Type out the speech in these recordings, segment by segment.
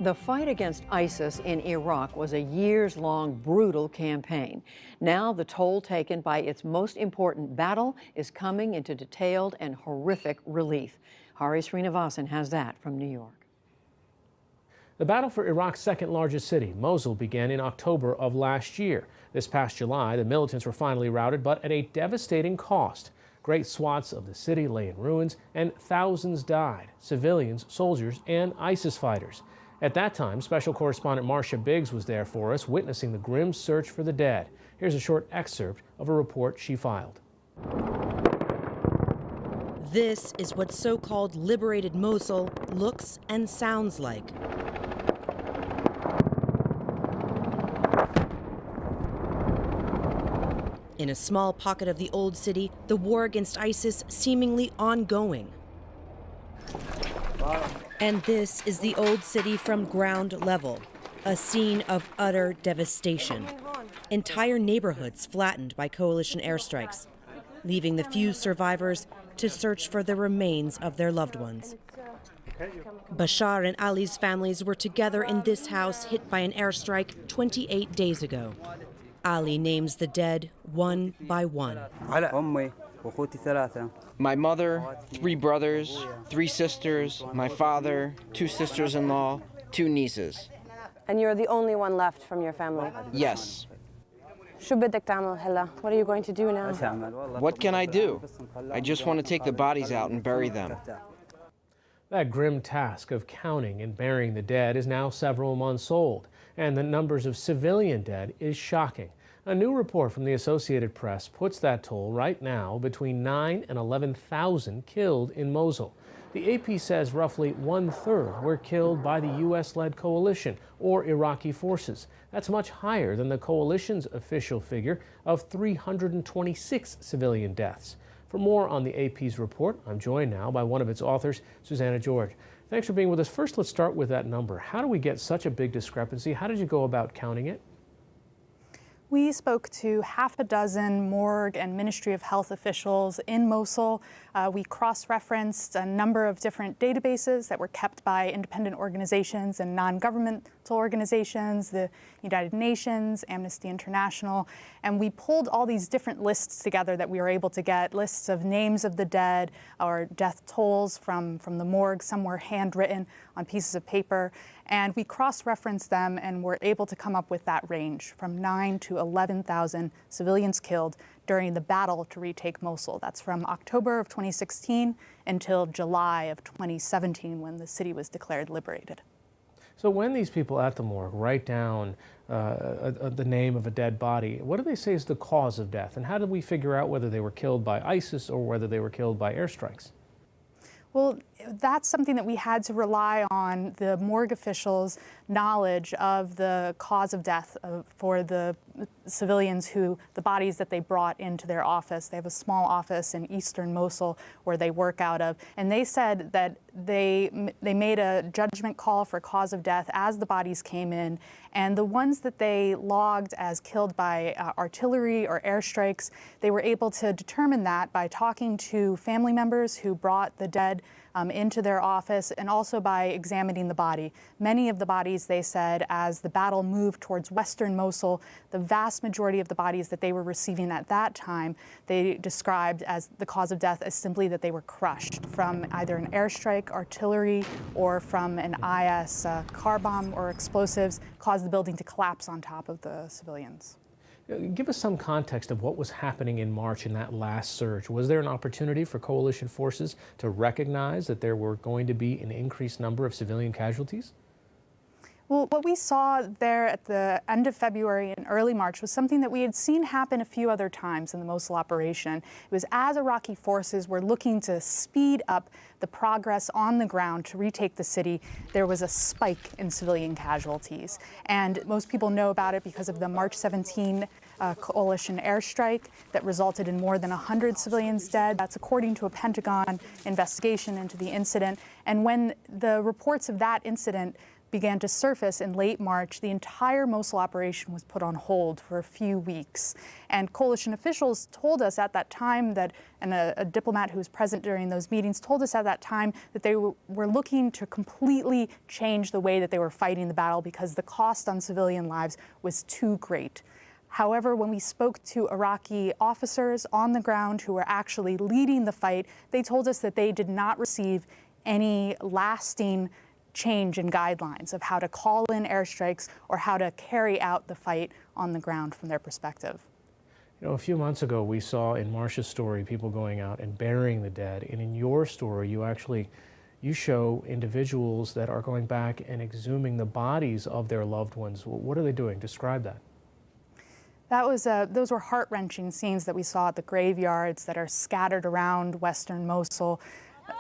The fight against ISIS in Iraq was a years-long, brutal campaign. Now the toll taken by its most important battle is coming into detailed and horrific relief. Sreenivasan has that from New York. The battle for Iraq's second largest city, Mosul, began in October of last year. This past July, the militants were finally routed, but at a devastating cost. Great swaths of the city lay in ruins, and thousands died, civilians, soldiers, and ISIS fighters. At that time, special correspondent Marcia Biggs was there for us, witnessing the grim search for the dead. Here's a short excerpt of a report she filed. This is what so-called liberated Mosul looks and sounds like. In a small pocket of the old city, the war against ISIS seemingly ongoing. And this is the old city from ground level, a scene of utter devastation. Entire neighborhoods flattened by coalition airstrikes, leaving the few survivors to search for the remains of their loved ones. Bashar and Ali's families were together in this house hit by an airstrike 28 days ago. Ali names the dead one by one. My mother, 3 brothers, 3 sisters, my father, 2 sisters-in-law, 2 nieces. And you're the only one left from your family? Yes. What are you going to do now? What can I do? I just want to take the bodies out and bury them. That grim task of counting and burying the dead is now several months old, and the numbers of civilian dead is shocking. A new report from the Associated Press puts that toll right now between 9,000 and 11,000 killed in Mosul. The AP says roughly 1/3 were killed by the U.S.-led coalition or Iraqi forces. That's much higher than the coalition's official figure of 326 civilian deaths. For more on the AP's report, I'm joined now by one of its authors, Susannah George. Thanks for being with us. First, let's start with that number. How do we get such a big discrepancy? How did you go about counting it? We spoke to half a dozen morgue and Ministry of Health officials in Mosul. We cross-referenced a number of different databases that were kept by independent organizations and non-governmental organizations, the United Nations, Amnesty International, and we pulled all these different lists together that we were able to get, lists of names of the dead or death tolls from the morgue. Some were handwritten on pieces of paper, and we cross-referenced them and were able to come up with that range from 9,000 to 11,000 civilians killed during the battle to retake Mosul. That's from October of 2016 until July of 2017 when the city was declared liberated. So when these people at the morgue write down the name of a dead body, what do they say is the cause of death? And how do we figure out whether they were killed by ISIS or whether they were killed by airstrikes? Well, that's something that we had to rely on the morgue officials' knowledge of the cause of death for the civilians the bodies that they brought into their office. They have a small office in eastern Mosul where they work out of. And they said that they made a judgment call for cause of death as the bodies came in. And the ones that they logged as killed by artillery or airstrikes, they were able to determine that by talking to family members who brought the dead into their office and also by examining the body. Many of the bodies, they said, as the battle moved towards western Mosul, the vast majority of the bodies that they were receiving at that time, they described as the cause of death as simply that they were crushed from either an airstrike, artillery, or from an IS car bomb or explosives, caused the building to collapse on top of the civilians. Give us some context of what was happening in March in that last surge. Was there an opportunity for coalition forces to recognize that there were going to be an increased number of civilian casualties? Well, what we saw there at the end of February and early March was something that we had seen happen a few other times in the Mosul operation. It was as Iraqi forces were looking to speed up the progress on the ground to retake the city, there was a spike in civilian casualties. And most people know about it because of the March 17 coalition airstrike that resulted in more than 100 civilians dead. That's according to a Pentagon investigation into the incident. And when the reports of that incident began to surface in late March, the entire Mosul operation was put on hold for a few weeks. And coalition officials told us at that time that, and a diplomat who was present during those meetings told us at that time that they were looking to completely change the way that they were fighting the battle because the cost on civilian lives was too great. However, when we spoke to Iraqi officers on the ground who were actually leading the fight, they told us that they did not receive any lasting change in guidelines of how to call in airstrikes or how to carry out the fight on the ground from their perspective. You know, a few months ago, we saw in Marcia's story people going out and burying the dead. And in your story, you show individuals that are going back and exhuming the bodies of their loved ones. What are they doing? Describe that. Those were heart-wrenching scenes that we saw at the graveyards that are scattered around western Mosul.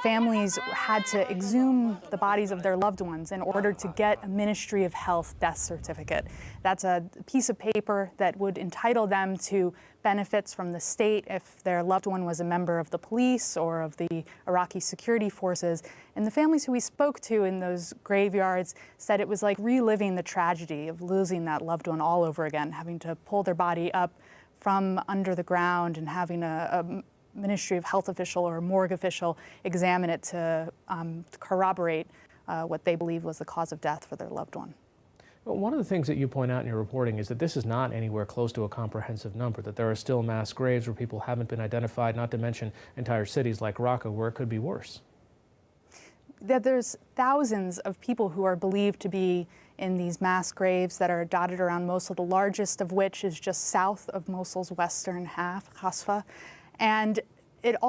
Families had to exhume the bodies of their loved ones in order to get a Ministry of Health death certificate. That's a piece of paper that would entitle them to benefits from the state if their loved one was a member of the police or of the Iraqi security forces. And the families who we spoke to in those graveyards said it was like reliving the tragedy of losing that loved one all over again, having to pull their body up from under the ground and having a Ministry of Health official or a morgue official examine it to corroborate what they believe was the cause of death for their loved one. Well, one of the things that you point out in your reporting is that this is not anywhere close to a comprehensive number, that there are still mass graves where people haven't been identified, not to mention entire cities like Raqqa where it could be worse. That there's thousands of people who are believed to be in these mass graves that are dotted around Mosul, the largest of which is just south of Mosul's western half, Khasfa. And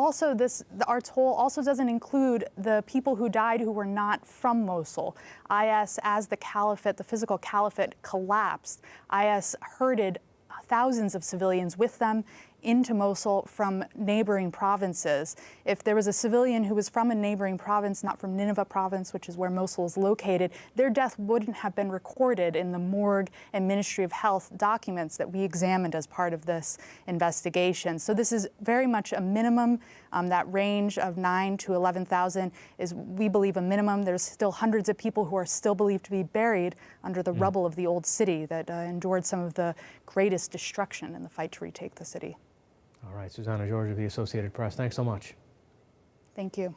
our toll also doesn't include the people who died who were not from Mosul. IS, as the caliphate, the physical caliphate collapsed, IS herded thousands of civilians with them into Mosul from neighboring provinces. If there was a civilian who was from a neighboring province, not from Nineveh province, which is where Mosul is located, their death wouldn't have been recorded in the morgue and Ministry of Health documents that we examined as part of this investigation. So this is very much a minimum. That range of 9,000 to 11,000 is, we believe, a minimum. There's still hundreds of people who are still believed to be buried under the rubble of the old city that endured some of the greatest destruction in the fight to retake the city. All right, Susannah George of the Associated Press, thanks so much. Thank you.